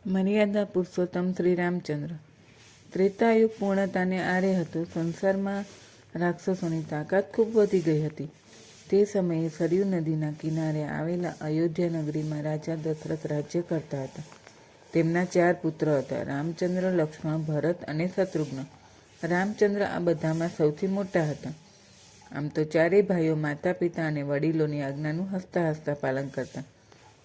મર્યાદા પુરુષોત્તમ શ્રી રામચંદ્ર. ત્રેતાયુગ પૂર્ણતાને આરે હતો. સંસારમાં રાક્ષસોની તાકાત ખૂબ વધી ગઈ હતી. તે સમયે સરયુ નદીના કિનારે આવેલા અયોધ્યા નગરીમાં રાજા દશરથ રાજ્ય કરતા હતા. તેમના 4 પુત્ર હતા: રામચંદ્ર, લક્ષ્મણ, ભરત અને શત્રુઘ્ન. રામચંદ્ર આ બધામાં સૌથી મોટા હતા. આમ તો 4 ભાઈઓ માતા પિતા અને વડીલોની આજ્ઞાનું હસતા હસતા પાલન કરતા.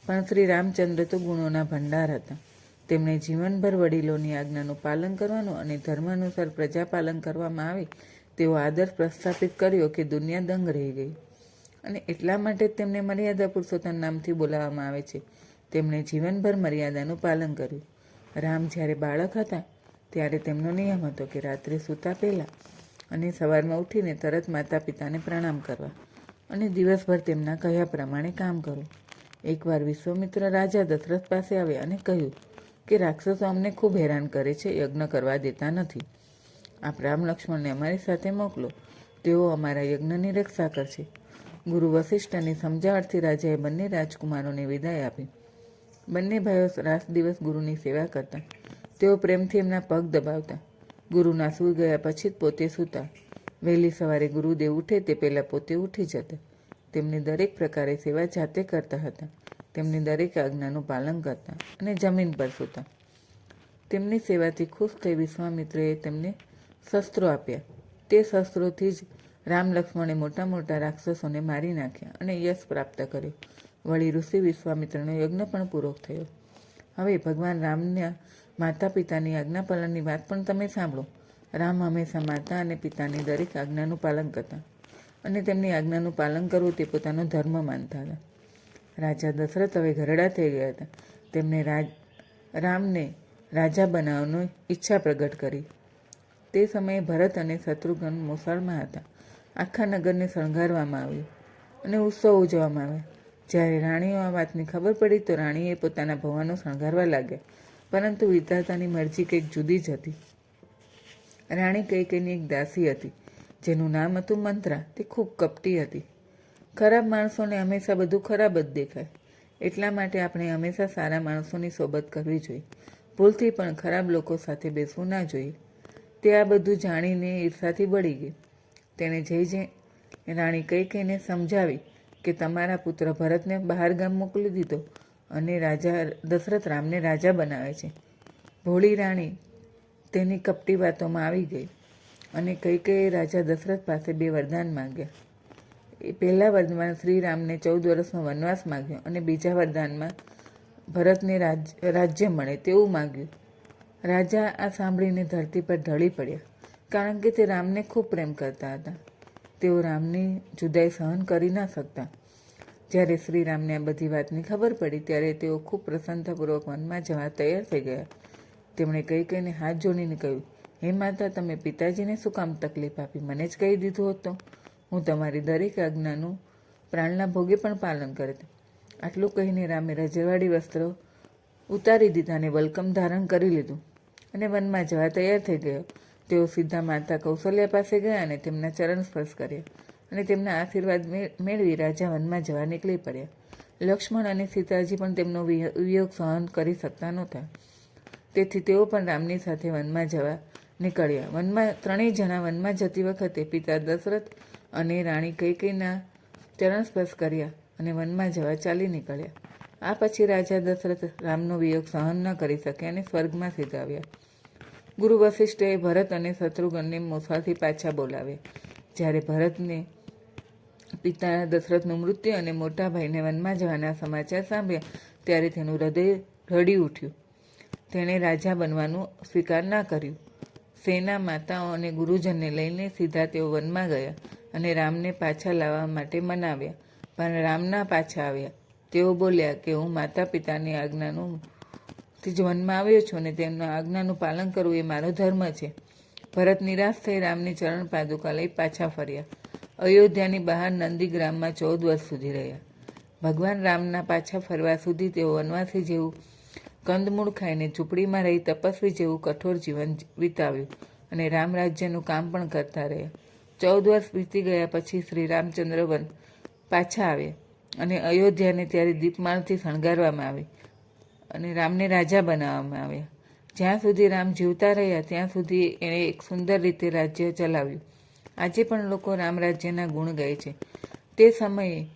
પણ શ્રી રામચંદ્ર તો ગુણોના ભંડાર હતા. તેમણે જીવનભર વડીલોની આજ્ઞાનું પાલન કરવાનું અને ધર્માનુસાર પ્રજાપાલન કરવામાં આવે તેવો આદર્શ પ્રસ્થાપિત કર્યો કે દુનિયા દંગ રહી ગઈ. અને એટલા માટે જ તેમને મર્યાદા પુરુષોત્તમ નામથી બોલાવવામાં આવે છે. તેમણે જીવનભર મર્યાદાનું પાલન કર્યું. રામ જ્યારે બાળક હતા ત્યારે તેમનો નિયમ હતો કે રાત્રે સૂતા પહેલાં અને સવારમાં ઉઠીને તરત માતા પિતાને પ્રણામ કરવા અને દિવસભર તેમના કહ્યા પ્રમાણે કામ કરવું. એકવાર વિશ્વામિત્ર રાજા દશરથ પાસે આવ્યા અને કહ્યું કે રાક્ષસો અમને ખૂબ હેરાન કરે છે, યજ્ઞ કરવા દેતા નથી. આપ રામ લક્ષ્મણને અમારી સાથે મોકલો, તેઓ અમારા યજ્ઞની રક્ષા કરશે. ગુરુ વશિષ્ઠની સમજાવટથી રાજાએ બંને રાજકુમારોને વિદાય આપી. બંને ભાઈઓ રાત દિવસ ગુરુની સેવા કરતા. તેઓ પ્રેમથી એમના પગ દબાવતા. ગુરુના સૂઈ ગયા પછી જ પોતે સૂતા. વહેલી સવારે ગુરુદેવ ઉઠે તે પહેલાં પોતે ઉઠી જતા. તેમની દરેક પ્રકારે સેવા જાતે કરતા હતા. તેમની દરેક આજ્ઞાનું પાલન કરતા અને જમીન પર સૂતા. તેમની સેવાથી ખુશ થઈ વિશ્વામિત્રએ તેમને શસ્ત્રો આપ્યા. તે શસ્ત્રોથી જ રામ લક્ષ્મણે મોટા મોટા રાક્ષસોને મારી નાખ્યા અને યશ પ્રાપ્ત કર્યો. વળી ઋષિ વિશ્વામિત્રનો યજ્ઞ પણ પૂરો થયો. હવે ભગવાન રામના માતા પિતાની આજ્ઞા પાલનની વાત પણ તમે સાંભળો. રામ હંમેશા માતા અને પિતાની દરેક આજ્ઞાનું પાલન કરતા અને તેમની આજ્ઞાનું પાલન કરવું તે પોતાનો ધર્મ માનતા હતા. રાજા દશરથ હવે ઘરડા થઈ ગયા હતા. તેમણે રામને રાજા બનાવવાની ઈચ્છા પ્રગટ કરી. તે સમયે ભરત અને શત્રુઘ્ન મોસાળમાં હતા. આખા નગરને શણગારવામાં આવ્યું અને ઉત્સવ ઉજવવામાં આવ્યા. જ્યારે રાણીઓ આ વાતની ખબર પડી તો રાણીએ પોતાના ભવાનો શણગારવા લાગ્યા. પરંતુ વિધાતાની મરજી કંઈક જુદી જ હતી. રાણી કૈકેયીની એક દાસી હતી જેનું નામ હતું મંત્રા. તે ખૂબ કપટી હતી. ખરાબ માણસોને હંમેશા બધું ખરાબ જ દેખાય. એટલા માટે આપણે હંમેશા સારા માણસોની સોબત કરવી જોઈએ. ભૂલથી પણ ખરાબ લોકો સાથે બેસવું ના જોઈએ. તે આ બધું જાણીને ઈર્ષાથી બળી ગઈ. તેણે જઈ રાણી કૈકેયીને સમજાવી કે તમારા પુત્ર ભરતને બહાર ગામ મોકલી દીધો અને રાજા દશરથ રામને રાજા બનાવે છે. ભોળી રાણી તેની કપટી વાતોમાં આવી ગઈ અને કૈકેયીએ રાજા દશરથ પાસે 2 વરદાન માંગ્યા. એ પહેલા વરદાનમાં શ્રી રામને 14 વર્ષનો વનવાસ માંગ્યો અને બીજા વરદાનમાં ભરતને રાજ્ય મળે તેવું માંગ્યું. રાજા આ સાંભળીને ધરતી પર ઢળી પડ્યા, કારણ કે તે રામને ખૂબ પ્રેમ કરતા હતા. તેઓ રામની જુદાઈ સહન કરી ના શકતા. જ્યારે શ્રી રામને આ બધી વાતની ખબર પડી ત્યારે તેઓ ખૂબ પ્રસન્નતાપૂર્વક વનમાં જવા તૈયાર થઈ ગયા. તેમણે કૈકેયીને હાથ જોડીને કહ્યું, હે માતા, તમે પિતાજીને શું કામ તકલીફ આપી? મને જ કહી દીધું હોત તો હું તમારી દરેક આજ્ઞાનું પ્રાણના ભોગે પણ પાલન કરત. આટલું કહીને રામે રજવાડી વસ્ત્રો ઉતારી દીધા અને વલ્કમ ધારણ કરી લીધું અને વનમાં જવા તૈયાર થઈ ગયો. તેઓ સીધા માતા કૌશલ્યા પાસે ગયા અને તેમના ચરણ સ્પર્શ કર્યા અને તેમના આશીર્વાદ મેળવી રાજા વનમાં જવા નીકળી પડ્યા. લક્ષ્મણ અને સીતાજી પણ તેમનો વિયોગ સહન કરી શકતા નહોતા. તેથી તેઓ પણ રામની સાથે વનમાં જવા નીકળ્યા. 3 જણા વનમાં જતી વખતે પિતા દશરથ અને રાણી કૈકેયીના ચરણ સ્પર્શ કર્યા અને વનમાં જવા ચાલી નીકળ્યા. આ પછી રાજા દશરથ રામનો વિયોગ સહન ન કરી શક્યા અને સ્વર્ગમાં સિધાવ્યા. ગુરુ વશિષ્ઠએ ભરત અને શત્રુઘ્નને મોસાળથી પાછા બોલાવ્યા. જ્યારે ભરતને પિતા દશરથનું મૃત્યુ અને મોટા ભાઈને વનમાં જવાના સમાચાર સાંભળ્યા ત્યારે તેનું હૃદય રડી ઉઠ્યું. તેણે રાજા બનવાનું સ્વીકાર ના કર્યું. સેના, માતાઓ અને ગુરુજનને લઈને સીધા તેઓ વનમાં ગયા અને રામને પાછા લાવવા માટે મનાવ્યા. પણ રામ ના પાછા આવ્યા. તેઓ બોલ્યા કે હું માતા પિતાની આજ્ઞાનું જ વનમાં આવ્યો છું અને તેમના આજ્ઞાનું પાલન કરવું એ મારો ધર્મ છે. ભરત નિરાશ થઈ રામની ચરણ પાદુકા લઈ પાછા ફર્યા. અયોધ્યાની બહાર નંદીગ્રામમાં 14 વર્ષ સુધી રહ્યા. ભગવાન રામના પાછા ફરવા સુધી તેઓ વનવાસી જેવું કંદમૂળ ખાઈને ઝૂંપડીમાં રહી તપસ્વી જેવું કઠોર જીવન વિતાવ્યું અને રામ રાજ્યનું કામ પણ કરતા રહ્યા. 14 વર્ષ વીતી ગયા પછી શ્રી રામચંદ્ર પાછા આવ્યા અને અયોધ્યાને ત્યારે દીપમાળથી શણગારવામાં આવી અને રામને રાજા બનાવવામાં આવ્યા. જ્યાં સુધી રામ જીવતા રહ્યા ત્યાં સુધી એણે એક સુંદર રીતે રાજ્ય ચલાવ્યું. આજે પણ લોકો રામ રાજ્યના ગુણ ગાય છે. તે સમયે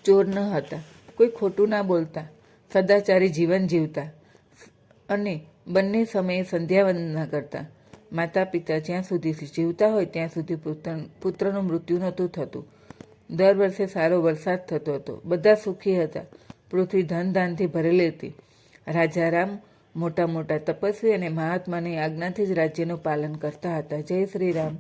ચોર ન હતા, કોઈ ખોટું ના બોલતા, સદાચારી જીવન જીવતા અને બંને સમયે સંધ્યાવંદના કરતા. માતા પિતા જ્યાં સુધી જીવતા હોય ત્યાં સુધી પુત્રનું મૃત્યુ નહોતું થતું. દર વર્ષે સારો વરસાદ થતો હતો. બધા સુખી હતા. પૃથ્વી ધન ધાનથી ભરેલી હતી. રાજા રામ મોટા મોટા તપસ્વી અને મહાત્માની આજ્ઞાથી જ રાજ્યનું પાલન કરતા હતા. જય શ્રી રામ.